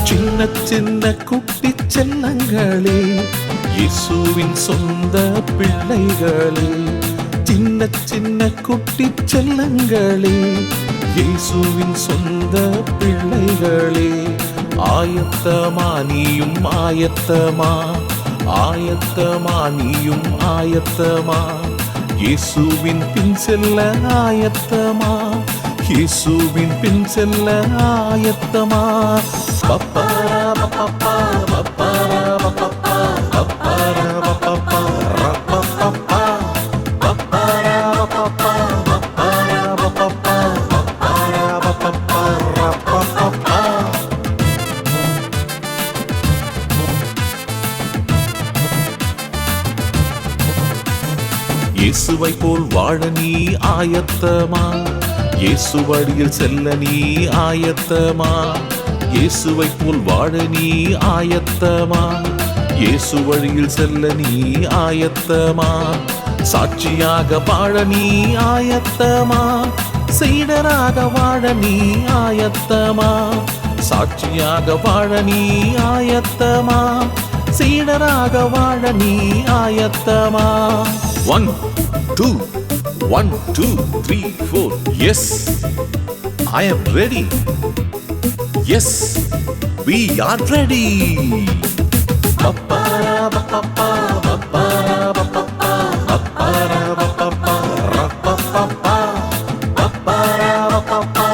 சின்ன சின்ன குட்டி செல்லங்களே, இயேசுவின் சொந்த பிள்ளைகளே. சின்ன சின்ன குட்டி செல்லங்களே, இயேசுவின் சொந்த பிள்ளைகளே. ஆயத்தமா நீயும் ஆயத்தமா, ஆயத்தமா நீயும் ஆயத்தமா. இயேசுவின் பின் செல்ல ஆயத்தமா, இயேசுவின் பின் செல்ல ஆயத்தமா. பப்பாரா பப்பா பப்பாரா பப்பா பப்பாரா பப்பா ரப்பப்பா பப்பாரா பப்பா பப்பாரா பப்பா பப்பாரா பப்பா ரப்பப்பா. இயேசுவை போல் வாழ நீ ஆயத்தமா, இயேசு வழியில் செல்ல நீ ஆயத்தமா. இயேசுவை போல் வாழ நீ ஆயத்தமா, இயேசு வழியில் செல்ல நீ ஆயத்தமா. சாட்சியாக வாழ நீ ஆயத்தமா, சீடராக வாழ நீ ஆயத்தமா. சாட்சியாக வாழ நீ ஆயத்தமா, சீடராக வாழ நீ ஆயத்தமா. 1 2 1 2 3 4. Yes, I am ready. Yes, we are ready. Pappara pappapa pappara pappapa pappara pappapa rappapapa pappara pappapa